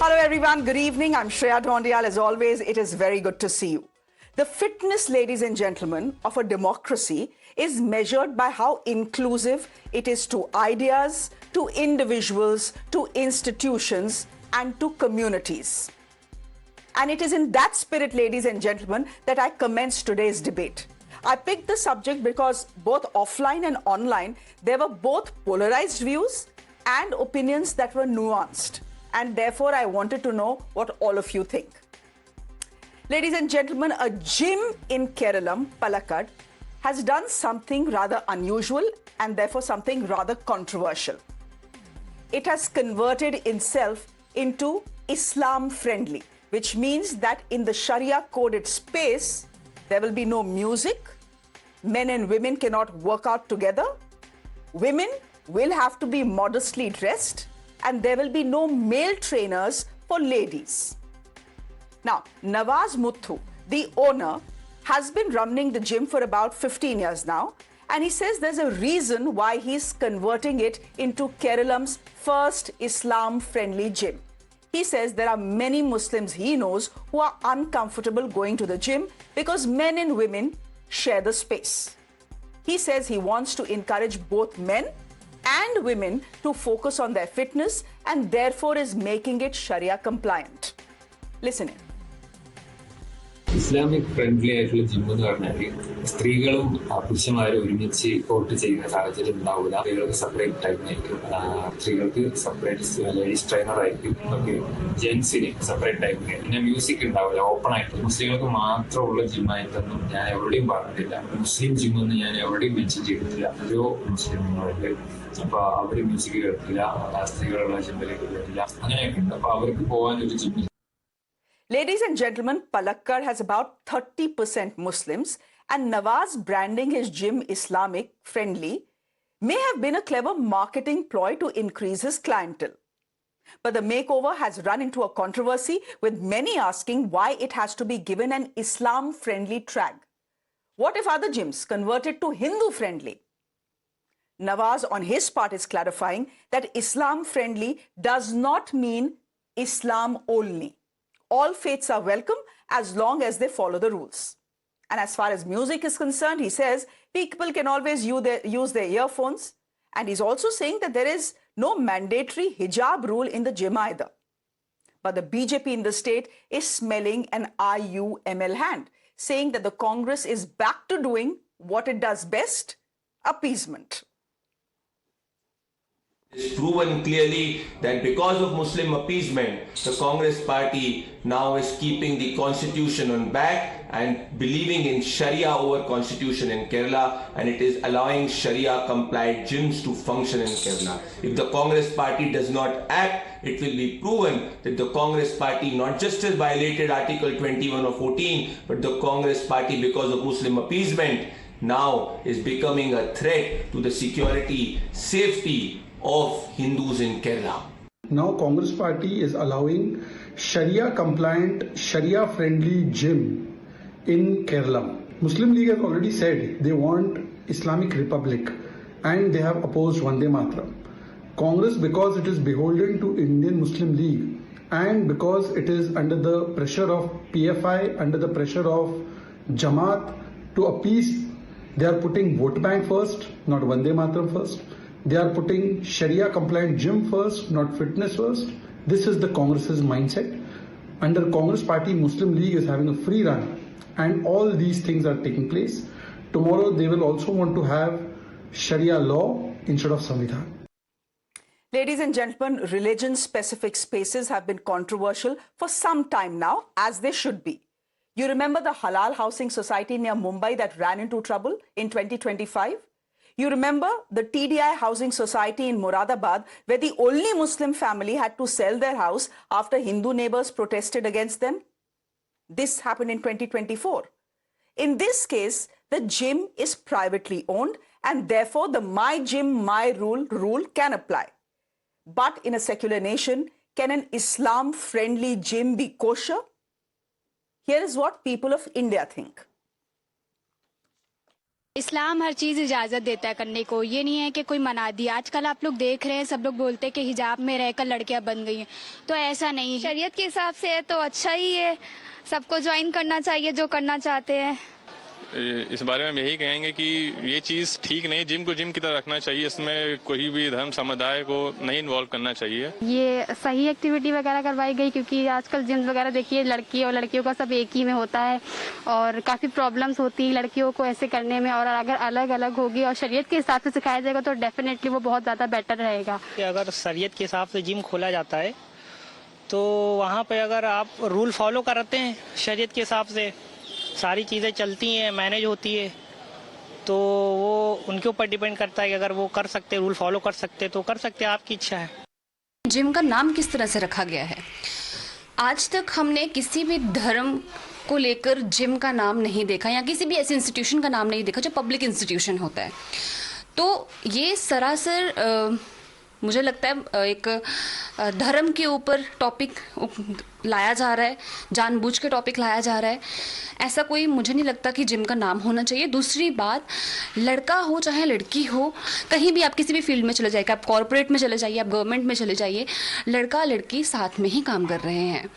Hello everyone, good evening. I'm Shreya Dhoundial. As always, it is very good to see you. The fitness, ladies and gentlemen, of a democracy is measured by how inclusive it is to ideas, to individuals, to institutions, and to communities. And it is in that spirit, ladies and gentlemen, that I commence today's debate. I picked the subject because both offline and online, there were both polarized views and opinions that were nuanced. And therefore, I wanted to know what all of you think. Ladies and gentlemen, a gym in Keralam, Palakkad, has done something rather unusual and therefore something rather controversial. It has converted itself into Islam-friendly, which means that in the Sharia-coded space, there will be no music, men and women cannot work out together, women will have to be modestly dressed, and there will be no male trainers for ladies. Now, Nawaz Muthu, the owner, has been running the gym for about 15 years now, and he says there's a reason why he's converting it into Keralam's first Islam-friendly gym. He says there are many Muslims he knows who are uncomfortable going to the gym because men and women share the space. He says he wants to encourage both men and women to focus on their fitness and therefore is making it Sharia compliant. Listen in. Islamic friendly ആയിട്ടുള്ള gym എന്ന് പറഞ്ഞാൽ സ്ത്രീകളും പുരുഷന്മാരും ഒരുമിച്ച് work ചെയ്യുന്ന സാഹചര്യം ഉണ്ടാവില്ല. സ്ത്രീകൾക്ക് സെപ്പറേറ്റ് ടൈം ആയിരിക്കും, സ്ത്രീകൾക്ക് സെപ്പറേറ്റ് ലേഡീസ് ട്രെയിനർ ആയിരിക്കും, ഓക്കെ, ജെന്റ്സിന് സെപ്പറേറ്റ് ടൈം. പിന്നെ മ്യൂസിക് ഉണ്ടാവില്ല, ഓപ്പൺ ആയിട്ട് മുസ്ലിങ്ങൾക്ക് മാത്രമുള്ള ജിമ്മായിട്ടൊന്നും ഞാൻ എവിടെയും പറഞ്ഞിട്ടില്ല. മുസ്ലിം ജിമ്മൊന്നും ഞാൻ എവിടെയും മെൻഷൻ ചെയ്തിട്ടില്ല. ഓരോ മുസ്ലിങ്ങളുണ്ട്, അപ്പൊ അവര് മ്യൂസിക് കേൾക്കില്ല, സ്ത്രീകളുള്ള ജിമ്മിലേക്ക് വരില്ല, അങ്ങനെയൊക്കെ ഉണ്ട്. അപ്പൊ അവർക്ക് പോകാൻ ഒരു ജിമ്മിൽ. Ladies and gentlemen, Palakkad has about 30% Muslims, and Nawaz branding his gym Islamic friendly may have been a clever marketing ploy to increase his clientele. But the makeover has run into a controversy, with many asking why it has to be given an Islam-friendly tag. What if other gyms converted to Hindu-friendly? Nawaz, on his part, is clarifying that Islam-friendly does not mean Islam only. All faiths are welcome as long as they follow the rules. And as far as music is concerned, he says people can always use their earphones. And he's also saying that there is no mandatory hijab rule in the gym either. But the BJP in the state is smelling an IUML hand, saying that the Congress is back to doing what it does best, appeasement. It's proven clearly that because of Muslim appeasement, the Congress party now is keeping the constitution on back and believing in Sharia over constitution in Kerala, and it is allowing Sharia compliant gyms to function in Kerala. If the Congress party does not act, it will be proven that the Congress party not just has violated Article 21 or 14, but the Congress party, because of Muslim appeasement, now is becoming a threat to the security, safety of Hindus in Kerala. Now Congress party is allowing Sharia compliant, Sharia friendly gym in Kerala. Muslim League has already said they want Islamic Republic and they have opposed Vande Mataram. Congress, because it is beholden to Indian Muslim League and because it is under the pressure of PFI, under the pressure of Jamaat to appease, they are putting vote bank first, not Vande Mataram first. They are putting Sharia compliant gym first, not fitness first. This is the Congress's mindset. Under Congress party, Muslim League is having a free run and all these things are taking place. Tomorrow they will also want to have Sharia law instead of Samvidhan. Ladies and gentlemen, religion-specific spaces have been controversial for some time now, as they should be. You remember the Halal Housing Society near Mumbai that ran into trouble in 2025? You remember the TDI Housing Society in Moradabad, where the only Muslim family had to sell their house after Hindu neighbors protested against them? This happened in 2024. In this case, the gym is privately owned and therefore the my gym, my rule can apply. But in a secular nation, can an Islam-friendly gym be kosher? Here is what people of India think. इस्लाम हर चीज़ इजाज़त देता है करने को, ये नहीं है कि कोई मना दिया। आजकल आप लोग देख रहे हैं, सब लोग बोलते हैं कि हिजाब में रहकर लड़कियां बन गई हैं, तो ऐसा नहीं है। शरीयत के हिसाब से है तो अच्छा ही है, सबको ज्वाइन करना चाहिए जो करना चाहते हैं। इस बारे में हम यही कहेंगे कि ये चीज़ ठीक नहीं, जिम को जिम की तरह रखना चाहिए, इसमें कोई भी धर्म समुदाय को नहीं इन्वॉल्व करना चाहिए। ये सही एक्टिविटी वगैरह करवाई गई, क्योंकि आजकल जिम वगैरह देखिए लड़की और लड़कियों का सब एक ही में होता है और काफ़ी प्रॉब्लम्स होती हैं लड़कियों को ऐसे करने में। और अगर अलग अलग होगी और शरीयत के हिसाब से सिखाया जाएगा तो डेफिनेटली वो बहुत ज़्यादा बेटर रहेगा। अगर शरीयत के हिसाब से जिम खोला जाता है तो वहाँ पे अगर आप रूल फॉलो करते हैं शरीयत के हिसाब से, सारी चीज़ें चलती हैं, मैनेज होती है, तो वो उनके ऊपर डिपेंड करता है कि अगर वो कर सकते, रूल फॉलो कर सकते तो कर सकते, आपकी इच्छा है। जिम का नाम किस तरह से रखा गया है? आज तक हमने किसी भी धर्म को लेकर जिम का नाम नहीं देखा या किसी भी ऐसे इंस्टीट्यूशन का नाम नहीं देखा जो पब्लिक इंस्टीट्यूशन होता है। तो ये सरासर मुझे लगता है एक धर्म के ऊपर टॉपिक लाया जा रहा है, जानबूझ के टॉपिक लाया जा रहा है। ऐसा कोई मुझे नहीं लगता कि जिम का नाम होना चाहिए। दूसरी बात, लड़का हो चाहे लड़की हो, कहीं भी आप किसी भी फील्ड में चले जाइए, आप कॉर्पोरेट में चले जाइए, आप गवर्नमेंट में चले जाइए, लड़का लड़की साथ में ही काम कर रहे हैं।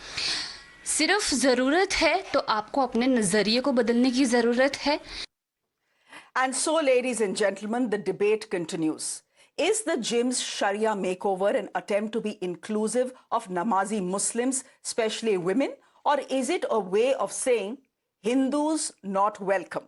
सिर्फ ज़रूरत है तो आपको अपने नज़रिए को बदलने की ज़रूरत है। And so, ladies and gentlemen, the debate continues. Is the gym's Sharia makeover an attempt to be inclusive of Namazi Muslims, especially women, or is it a way of saying Hindus not welcome?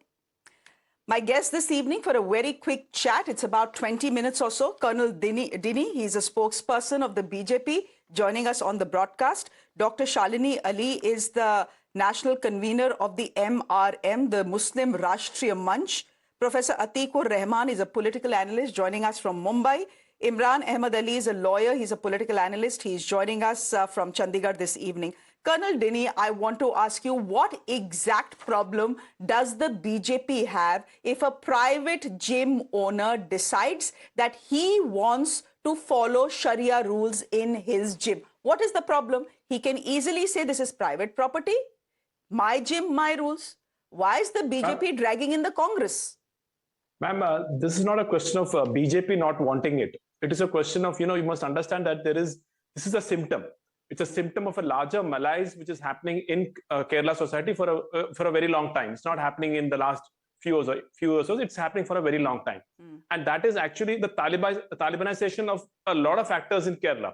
My guest this evening for a very quick chat, it's about 20 minutes or so, Colonel Dini, he's a spokesperson of the BJP, joining us on the broadcast. Dr. Shalini Ali is the national convener of the MRM, the Muslim Rashtriya Manch. Professor Atikur Rahman is a political analyst joining us from Mumbai. Imran Ahmed Ali is a lawyer. He's a political analyst. He's joining us from Chandigarh this evening. Colonel Dini, I want to ask you, what exact problem does the BJP have if a private gym owner decides that he wants to follow Sharia rules in his gym? What is the problem? He can easily say this is private property, my gym, my rules. Why is the BJP dragging in the Congress? Ma'am, this is not a question of BJP not wanting it. It is a question of, you must understand that this is a symptom. It's a symptom of a larger malaise which is happening in Kerala society for a very long time. It's not happening in the last few years. It's happening for a very long time. And that is actually the Talibanization of a lot of factors in Kerala.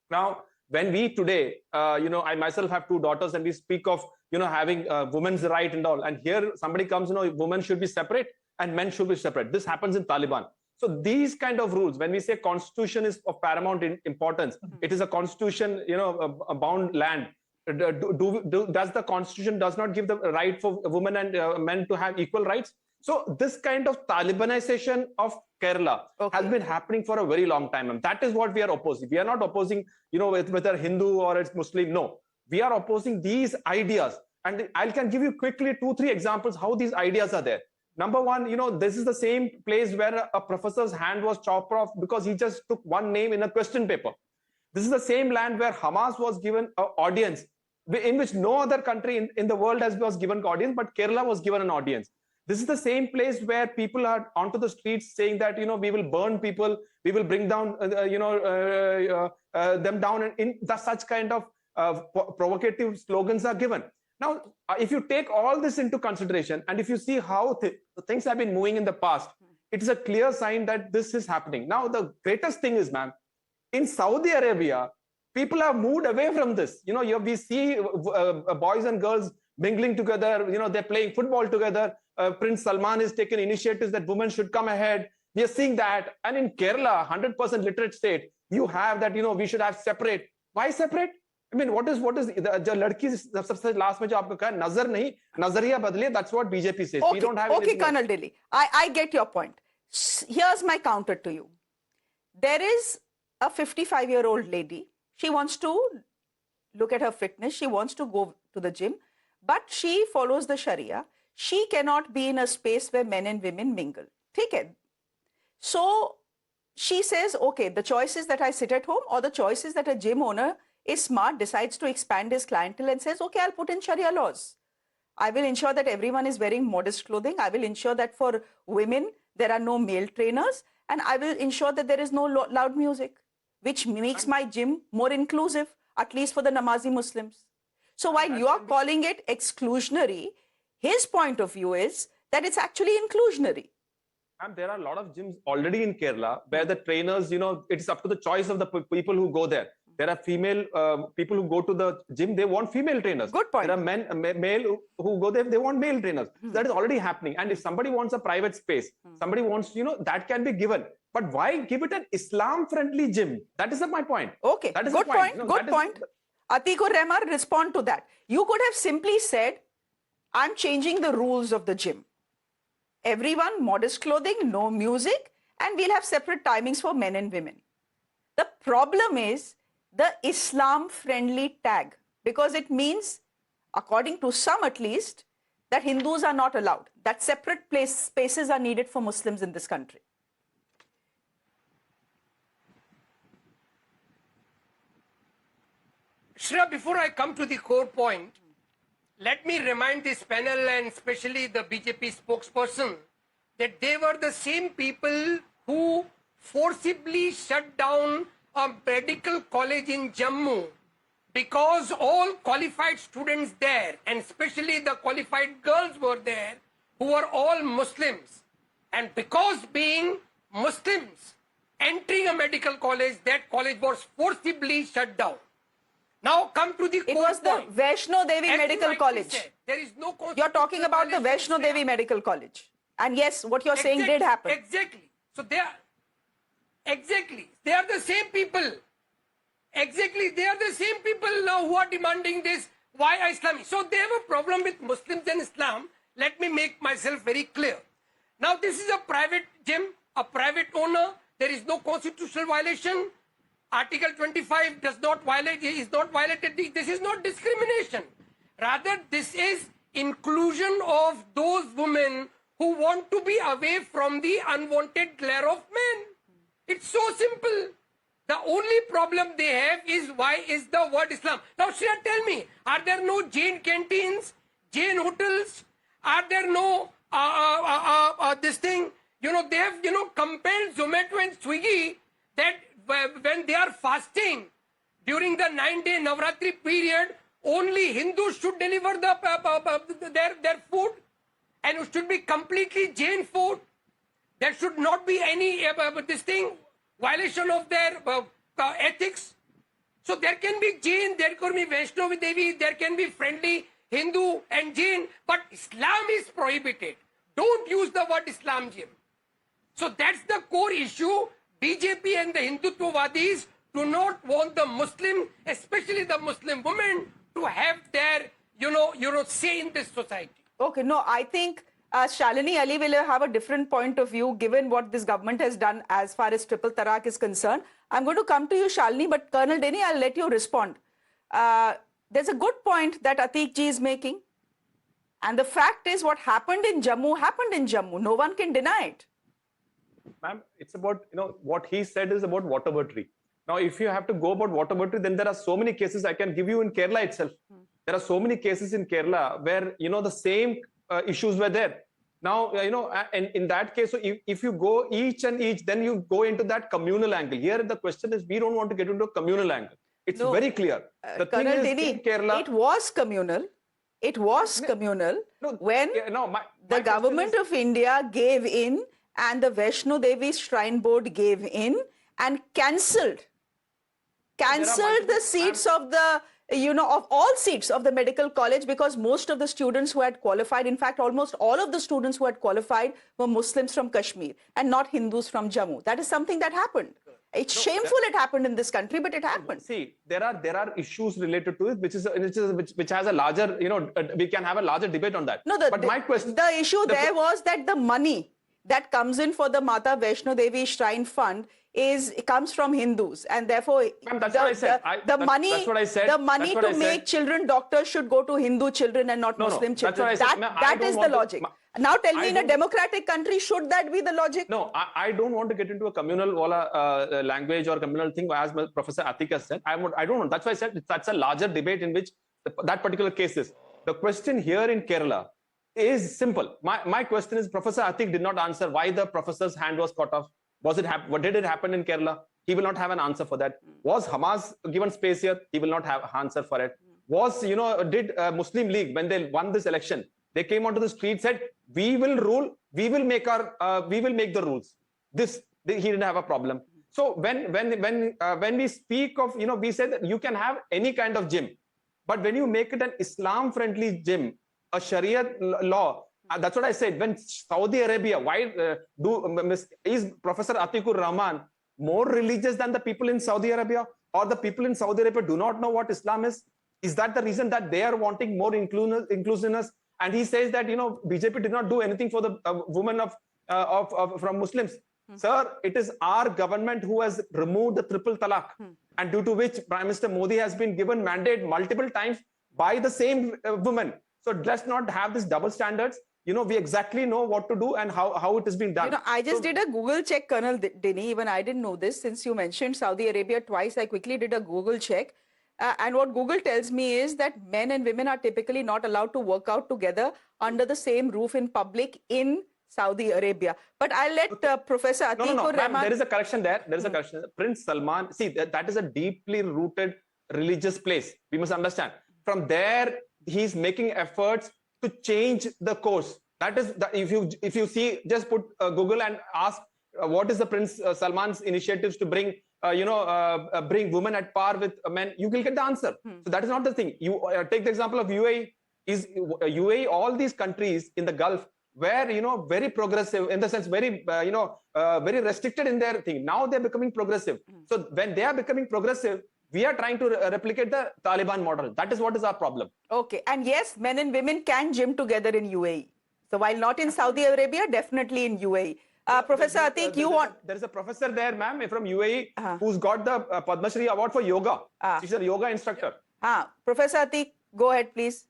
Now, when we today, I myself have 2 daughters and we speak of, having women's right and all. And here somebody comes, women should be separate and men should be separate. This happens in Taliban. So these kind of rules, when we say constitution is of paramount importance, it is a constitution, a bound land. Does the constitution does not give the right for women and men to have equal rights? So this kind of Talibanization of Kerala has been happening for a very long time. And that is what we are opposing. We are not opposing, whether Hindu or it's Muslim. No, we are opposing these ideas. And I can give you quickly 2-3 examples how these ideas are there. Number one, this is the same place where a professor's hand was chopped off because he just took one name in a question paper. This is the same land where Hamas was given an audience, in which no other country in the world was given an audience, but Kerala was given an audience. This is the same place where people are onto the streets saying that, we will burn people, we will bring down, them down, and such kind of provocative slogans are given. Now, if you take all this into consideration and if you see how things have been moving in the past, it is a clear sign that this is happening. Now, the greatest thing is, ma'am, in Saudi Arabia, people have moved away from this. We see boys and girls mingling together, they're playing football together. Prince Salman has taken initiatives that women should come ahead. We are seeing that. And in Kerala, 100% literate state, you have that, we should have separate. Why separate? I mean, what is the ladki sabse last mein jo aapko kaha nazar nahi nazariya badliye, that's what BJP says. We don't have Okay, Colonel Dilli, I get your point. Here's my counter to you. There is a 55-year-old lady. She wants to look at her fitness. She wants to go to the gym, but she follows the Sharia. She cannot be in a space where men and women mingle. Okay. So she says, okay, the choice is that I sit at home, or the choice is that a gym owner is smart, decides to expand his clientele and says, okay, I'll put in Sharia laws. I will ensure that everyone is wearing modest clothing. I will ensure that for women, there are no male trainers. And I will ensure that there is no loud music, which makes my gym more inclusive, at least for the Namazi Muslims. So while you are calling it exclusionary, his point of view is that it's actually inclusionary. And there are a lot of gyms already in Kerala where the trainers, it's up to the choice of the people who go there. There are female people who go to the gym, they want female trainers. Good point. There are male who go there, they want male trainers. So that is already happening. And if somebody wants a private space, somebody wants, that can be given. But why give it an Islam-friendly gym? That is my point. Okay, that is good point. Good point. Atikur Rahman, respond to that. You could have simply said, I'm changing the rules of the gym. Everyone, modest clothing, no music, and we'll have separate timings for men and women. The problem is the Islam-friendly tag, because it means, according to some at least, that Hindus are not allowed, that separate spaces are needed for Muslims in this country. Shreya, before I come to the core point, let me remind this panel and especially the BJP spokesperson that they were the same people who forcibly shut down a medical college in Jammu because all qualified students there, and especially the qualified girls were there, who were all Muslims. And because being Muslims entering a medical college, that college was forcibly shut down. Now come to the core point. It was the Vaishno Devi Medical College. There is no. You're talking about the Vaishno Devi Medical College. And yes, what you're saying did happen. Exactly. So they are the same people. Exactly. They are the same people now who are demanding this. Why Islamic? So they have a problem with Muslims and Islam. Let me make myself very clear. Now this is a private gym, a private owner. There is no constitutional violation. Article 25 is not violated. This is not discrimination. Rather, this is inclusion of those women who want to be away from the unwanted glare of men. It's so simple. The only problem they have is why is the word Islam. Now, Shreya, tell me, are there no Jain canteens, Jain hotels? Are there no this thing? They have compelled Zomato and Swiggy that when they are fasting during the 9-day Navratri period, only Hindus should deliver their food, and it should be completely Jain food. There should not be any violation of their ethics. So there can be Jain, there can be Vaishno Devi, there can be friendly Hindu and Jain, but Islam is prohibited. Don't use the word Islam gym. So that's the core issue. BJP and the Hindutvawadis do not want the Muslim, especially the Muslim women, to have their, say in this society. Okay, no, I think Shalini Ali will have a different point of view given what this government has done as far as triple tarak is concerned. I'm going to come to you, Shalini, but Colonel Denny, I'll let you respond. There's a good point that Atiq ji is making. And the fact is what happened in Jammu. No one can deny it. Ma'am, it's about, what he said is about water battery. Now, if you have to go about water battery, then there are so many cases I can give you in Kerala itself. There are so many cases in Kerala where, the same issues were there. Now, and in that case, so if you go each and each, then you go into that communal angle. Here, the question is, we don't want to get into a communal angle. It's very clear. The thing is, in Kerala, it was communal. It was communal when the government of India gave in and the Vaishno Devi Shrine Board gave in and cancelled the seats of the, of all seats of the medical college, because most of the students who had qualified, in fact, almost all of the students who had qualified were Muslims from Kashmir and not Hindus from Jammu. That is something that happened. It's shameful it happened in this country, but it happened. See, there are issues related to it, which has a larger, we can have a larger debate on that. No, my question, the issue there was that the money that comes in for the Mata Vaishno Devi Shrine Fund comes from Hindus, and therefore the money to make children doctors should go to Hindu children and not Muslim children. That is the logic. Now tell me, in a democratic country, should that be the logic? No, I don't want to get into a communal language or communal thing, as Professor Atiq has said. I don't want. That's why I said that's a larger debate in which that particular case is. The question here in Kerala is simple. My question is, Professor Atik did not answer why the professor's hand was cut off. What did it happen in Kerala? He will not have an answer for that. Was Hamas given space here? He will not have an answer for it. Did Muslim League, when they won this election, they came onto the street, said, we will rule, we will make the rules. He didn't have a problem. So when we speak of, we said that you can have any kind of gym, but when you make it an Islam-friendly gym, a Sharia law, that's what I said. When Saudi Arabia, is Professor Atikur Rahman more religious than the people in Saudi Arabia, or the people in Saudi Arabia do not know what Islam is? Is that the reason that they are wanting more inclusiveness? And he says that BJP did not do anything for the women from Muslims. Sir, it is our government who has removed the triple talaq, and due to which Prime Minister Modi has been given mandate multiple times by the same woman. So let's not have this double standards. We exactly know what to do and how it is being done. I just did a Google check, Colonel Dini. Even I didn't know this. Since you mentioned Saudi Arabia twice, I quickly did a Google check. And what Google tells me is that men and women are typically not allowed to work out together under the same roof in public in Saudi Arabia. But I'll let Professor Atikur Rahman... There is a correction there. There is a correction. Prince Salman, see, that is a deeply rooted religious place. We must understand. From there, he's making efforts to change the course. That is, if you see, just put Google and ask what is the Prince Salman's initiatives to bring bring women at par with men, you will get the answer. So that is not the thing. You take the example of UAE. UAE, all these countries in the Gulf were very progressive, in the sense very very restricted in their thing. Now they're becoming progressive. So when they are becoming progressive, we are trying to replicate the Taliban model. That is what is our problem. Okay. And yes, men and women can gym together in UAE. So while not in Saudi Arabia, definitely in UAE. Professor Atik, there is a professor there, ma'am, from UAE, who's got the Padma Shri award for yoga. She's a yoga instructor. Professor Atik, go ahead, please.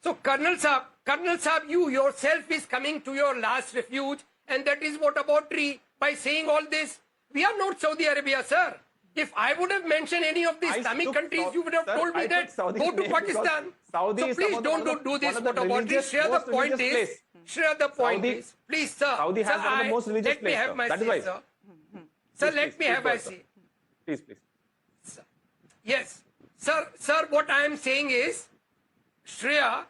So Colonel Saab, you yourself is coming to your last refuge, and that is what about by saying all this. We are not Saudi Arabia, sir. If I would have mentioned any of the Islamic countries, you would have told me that go to Pakistan. So please don't do this. What about this? Share the point is. Share the point is. Please, sir. Saudi has one of the most religious places. Let me have my say, sir. Sir, let me have my say. Please. Yes. Sir, what I am saying is, Shreya,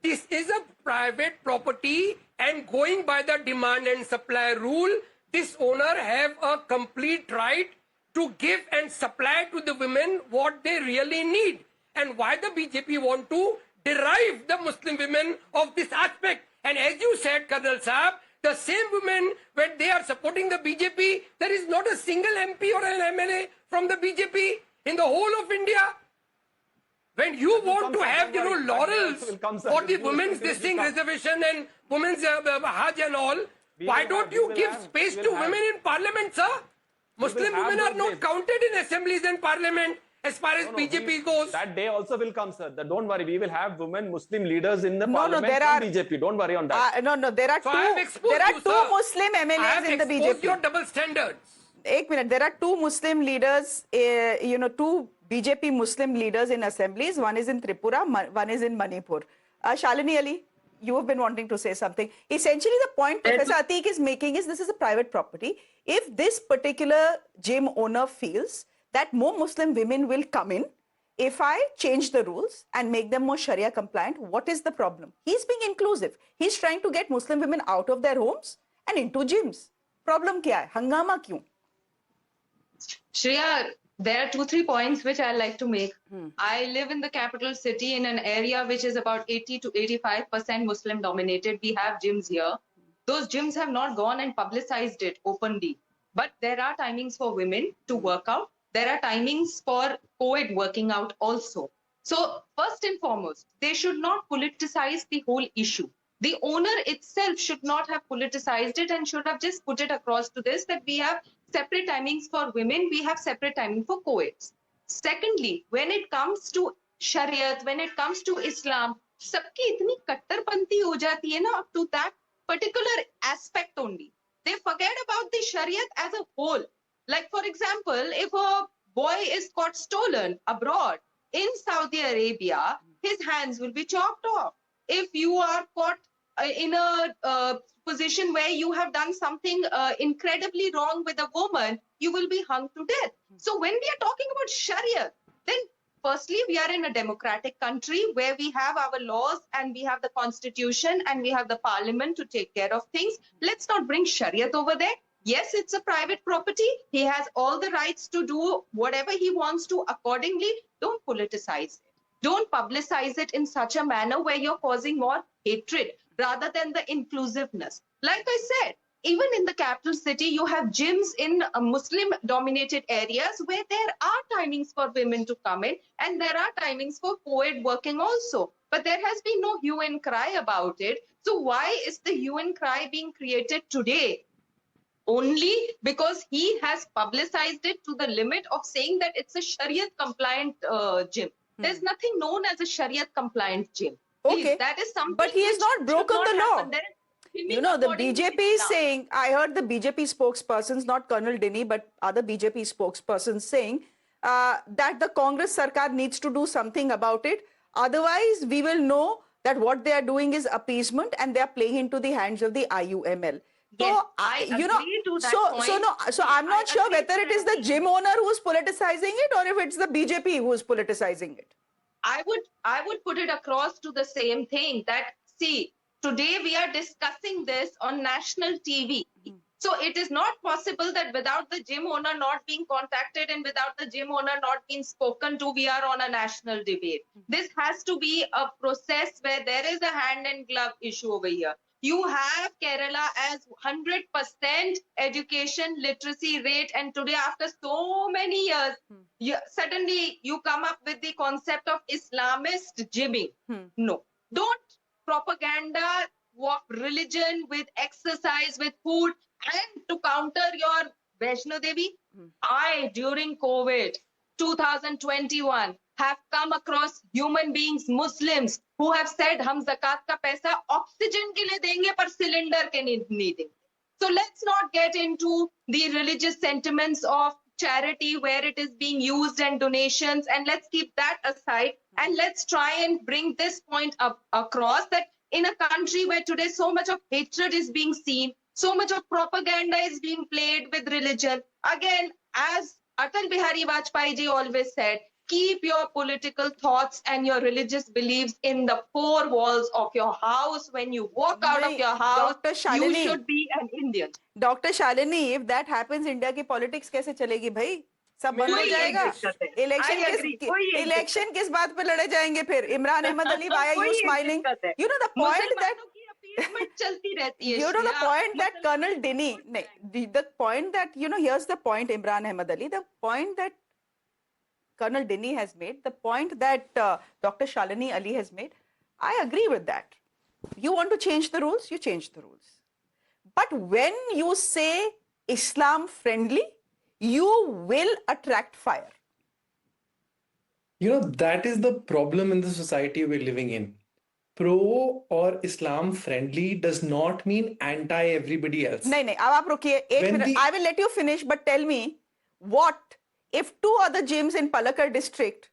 this is a private property, and going by the demand and supply rule, this owner have a complete right to give and supply to the women what they really need. And why the BJP want to derive the Muslim women of this aspect. And as you said, Colonel Saab, the same women, when they are supporting the BJP, there is not a single MP or an MLA from the BJP in the whole of India. When you want to have, laurels for the women's reservation and women's Hajj and all, why don't you give space to women in parliament, sir? Muslim women are not counted in assemblies and parliament as far as BJP goes. That day also will come, sir. Don't worry. We will have women Muslim leaders in the parliament from BJP. Don't worry on that. There are two Muslim MLAs in the BJP. I have exposed your double standards. Ek minute. There are two Muslim leaders, two BJP Muslim leaders in assemblies. One is in Tripura, one is in Manipur. Shalini Ali, you have been wanting to say something. Essentially, the point Professor Atik is making is this is a private property. If this particular gym owner feels that more Muslim women will come in, if I change the rules and make them more Sharia compliant, what is the problem? He's being inclusive. He's trying to get Muslim women out of their homes and into gyms. Problem kya hai? Hangama kyun? Shreya, there are 2-3 points which I like to make. I live in the capital city in an area which is about 80 to 85% Muslim dominated. We have gyms here. Those gyms have not gone and publicized it openly. But there are timings for women to work out. There are timings for co-ed working out also. So first and foremost, they should not politicize the whole issue. The owner itself should not have politicized it and should have just put it across to this that we have separate timings for women, we have separate timing for co-eds. Secondly, when it comes to Shariat, when it comes to Islam, sabki itni kattarpanti ho jati hai na up to that particular aspect only. They forget about the Shariat as a whole. Like for example, if a boy is caught stolen abroad in Saudi Arabia, his hands will be chopped off. If you are caught in a position where you have done something incredibly wrong with a woman, you will be hung to death. So when we are talking about Sharia, then firstly, we are in a democratic country where we have our laws and we have the constitution and we have the parliament to take care of things. Let's not bring Shariat over there. Yes, it's a private property. He has all the rights to do whatever he wants to accordingly. Don't politicize it. Don't publicize it in such a manner where you're causing more hatred rather than the inclusiveness. Like I said, even in the capital city, you have gyms in Muslim-dominated areas where there are timings for women to come in and there are timings for co-ed working also. But there has been no hue and cry about it. So why is the hue and cry being created today? Only because he has publicized it to the limit of saying that it's a Shariat-compliant gym. There's nothing known as a Shariat-compliant gym. Please, Okay, that is something but he has which not should broken not the law. happen. There is You know, the according to BJP is Islam. saying, I heard the BJP spokespersons, not Colonel Dinny, but other BJP spokespersons saying that the Congress Sarkar needs to do something about it. Otherwise, we will know that what they are doing is appeasement and they are playing into the hands of the IUML. Yes, So, I you know, agree to that point. so I'm not sure agree whether to it that is the gym owner who is politicizing it or if it's the BJP who is politicizing it. I would put it across to the same thing that, see, today we are discussing this on national TV. So it is not possible that without the gym owner not being contacted and without the gym owner not being spoken to, we are on a national debate. This has to be a process where there is a hand and glove issue over here. You have Kerala as 100% education literacy rate, and today after so many years, suddenly you come up with the concept of Islamist gymming. No, don't propaganda religion with exercise, with food, and to counter your Vaishno Devi. I, during COVID 2021, have come across human beings, Muslims, who have said, "Hum zakat ka paisa oxygen ke liye denge, par cylinder ke nahi denge." So let's not get into the religious sentiments of charity where it is being used and donations, and let's keep that aside and let's try and bring this point up across that in a country where today so much of hatred is being seen, so much of propaganda is being played with religion. Again, as Atal Bihari Vajpayee ji always said, keep your political thoughts and your religious beliefs in the four walls of your house. When you walk out of your house, you should be an Indian. Dr. Shalini, if that happens, India की politics कैसे चलेगी भाई? सब बंद हो जाएगा. Election किस बात पे लड़े जाएंगे फिर? Imran Ahmad Ali, why are you smiling? You know the point that the point that Colonel Dinny, the point that, you know, here's the point, Imran Ahmad Ali, the point that Colonel Dinny has made, the point that Dr. Shalini Ali has made, I agree with that. You want to change the rules, you change the rules. But when you say Islam friendly, you will attract fire. You know, that is the problem in the society we're living in. Pro or Islam friendly does not mean anti everybody else. नहीं, अब आप रुकिए एक minute. I will let you finish, but tell me, what if 2 other gyms in Palakkad district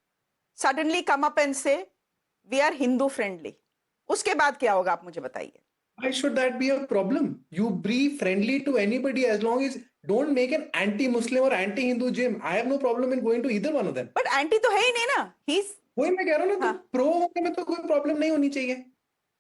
suddenly come up and say, we are Hindu friendly? उसके बाद क्या होगा आप मुझे बताइए? Why should that be a problem? You be friendly to anybody as long as don't make an anti-Muslim or anti-Hindu gym. I have no problem in going to either one of them. But anti तो है ही नहीं ना. He's वही मैं कह रहा हूँ ना, तो pro होने में तो कोई problem नहीं होनी चाहिए.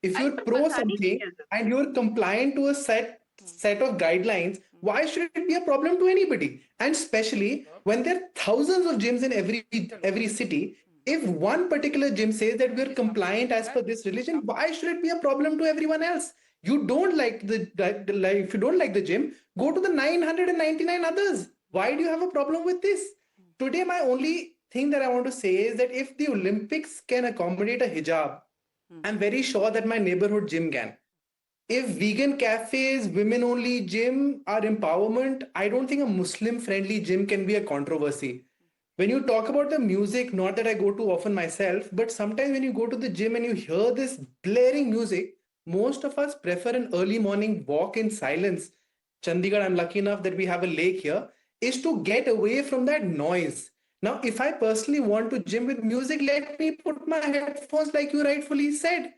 If you're pro something and you're compliant to a set of guidelines, why should it be a problem to anybody? And especially when there are thousands of gyms in every city, if one particular gym says that we're compliant as per this religion, why should it be a problem to everyone else? You don't like if you don't like the gym, go to the 999 others. Why do you have a problem with this? Today, my only thing that I want to say is that if the Olympics can accommodate a hijab, I'm very sure that my neighborhood gym can. If vegan cafes, women-only gym are empowerment, I don't think a Muslim-friendly gym can be a controversy. When you talk about the music, not that I go to often myself, but sometimes when you go to the gym and you hear this blaring music, most of us prefer an early morning walk in silence. Chandigarh, I'm lucky enough that we have a lake here, is to get away from that noise. Now, if I personally want to gym with music, let me put my headphones like you rightfully said.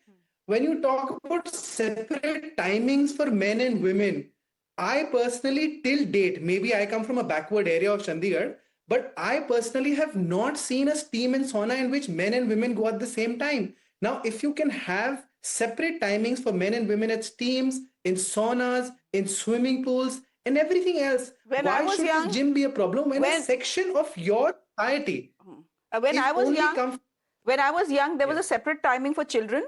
When you talk about separate timings for men and women, I personally till date, maybe I come from a backward area of Chandigarh, but I personally have not seen a steam and sauna in which men and women go at the same time. Now, if you can have separate timings for men and women at steams, in saunas, in swimming pools, and everything else, When why I was should young, this gym be a problem when a section of your society when is I was only young, when I was young, there was a separate timing for children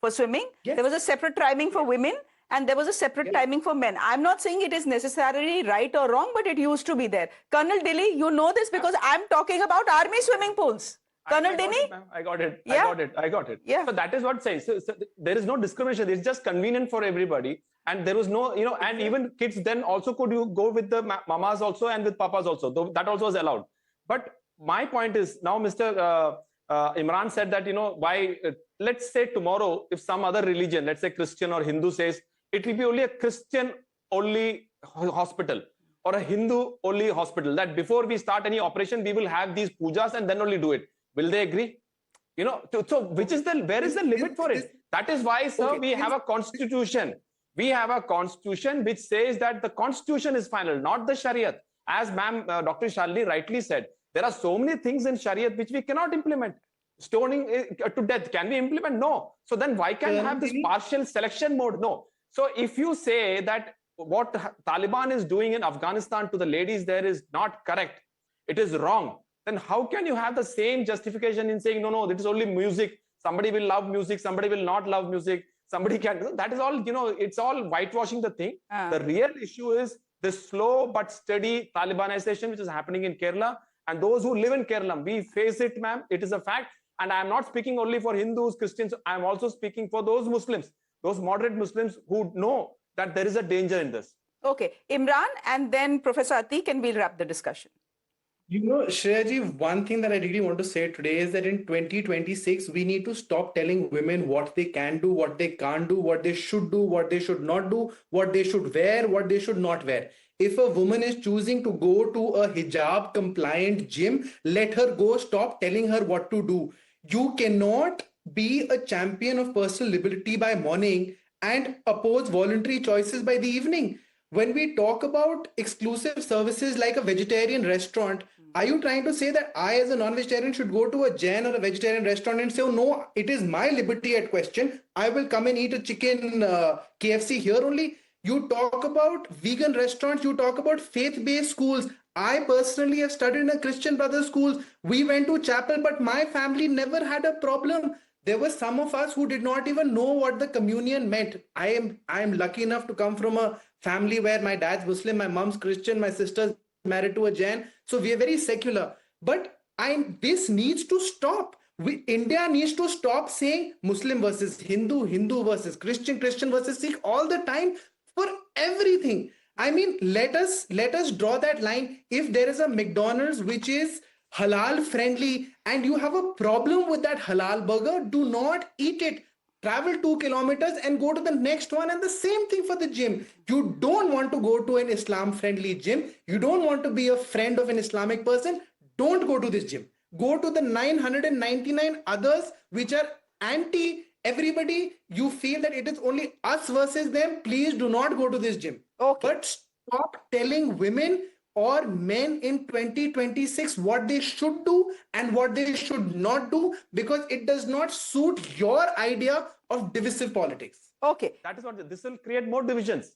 for swimming. There was a separate timing for women, and there was a separate timing for men. I'm not saying it is necessarily right or wrong, but it used to be there. Colonel Dilly, you know this because I'm talking about army swimming pools. Colonel Dilly? I got it. Yeah. I got it. Yeah. So that is what says. So there is no discrimination. It's just convenient for everybody. And there was no, and even kids then also could you go with the mamas also and with papas also. Though that also was allowed. But my point is now Mr. Imran said that, why, let's say tomorrow, if some other religion, let's say Christian or Hindu says, it will be only a Christian only hospital or a Hindu only hospital, that before we start any operation, we will have these pujas and then only do it. Will they agree? So where is the limit for it? That is why, sir, we have a constitution. We have a constitution which says that the constitution is final, not the Shariat. As ma'am, Dr. Shalini rightly said, there are so many things in Shariat which we cannot implement. Stoning to death, can we implement? No. So then why can we have this partial selection mode? No. So if you say that what Taliban is doing in Afghanistan to the ladies there is not correct, it is wrong, then how can you have the same justification in saying, no, it is only music. Somebody will love music, somebody will not love music. Somebody can, that is all, it's all whitewashing the thing. The real issue is this slow but steady Talibanization which is happening in Kerala. And those who live in Keralam, we face it, ma'am. It is a fact. And I am not speaking only for Hindus, Christians. I am also speaking for those Muslims, those moderate Muslims who know that there is a danger in this. Okay, Imran and then Professor Atiq, and we'll wrap the discussion. Shreya ji, one thing that I really want to say today is that in 2026, we need to stop telling women what they can do, what they can't do, what they should do, what they should not do, what they should wear, what they should not wear. If a woman is choosing to go to a hijab compliant gym, let her go. Stop telling her what to do. You cannot be a champion of personal liberty by morning and oppose voluntary choices by the evening. When we talk about exclusive services like a vegetarian restaurant, are you trying to say that I as a non-vegetarian should go to a Jain or a vegetarian restaurant and say, oh no, it is my liberty at question. I will come and eat a chicken KFC here only. You talk about vegan restaurants, you talk about faith-based schools. I personally have studied in a Christian Brothers schools. We went to chapel, but my family never had a problem. There were some of us who did not even know what the communion meant. I am lucky enough to come from a family where my dad's Muslim, my mom's Christian, my sister's married to a Jain. So we are very secular. But this needs to stop. India needs to stop saying Muslim versus Hindu, Hindu versus Christian, Christian versus Sikh all the time for everything. I mean, let us draw that line. If there is a McDonald's which is halal friendly and you have a problem with that halal burger, do not eat it. Travel 2 kilometers and go to the next one, and the same thing for the gym. You don't want to go to an Islam friendly gym. You don't want to be a friend of an Islamic person. Don't go to this gym. Go to the 999 others which are anti everybody. You feel that it is only us versus them. Please do not go to this gym. Okay. But stop telling women or men in 2026 what they should do and what they should not do, because it does not suit your idea of divisive politics. Okay. That is what this will create more divisions.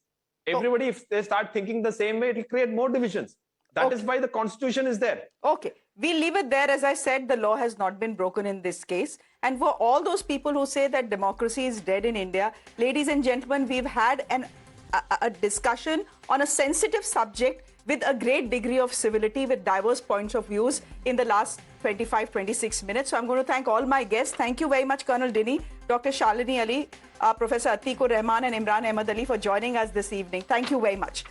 Everybody, if they start thinking the same way, it will create more divisions. That is why the constitution is there. Okay. We leave it there. As I said, the law has not been broken in this case. And for all those people who say that democracy is dead in India, ladies and gentlemen, we've had a discussion on a sensitive subject with a great degree of civility, with diverse points of views in the last 25-26 minutes. So I'm going to thank all my guests. Thank you very much, Colonel Dini, Dr. Shalini Ali, Professor Atiqur Rahman and Imran Ahmed Ali for joining us this evening. Thank you very much.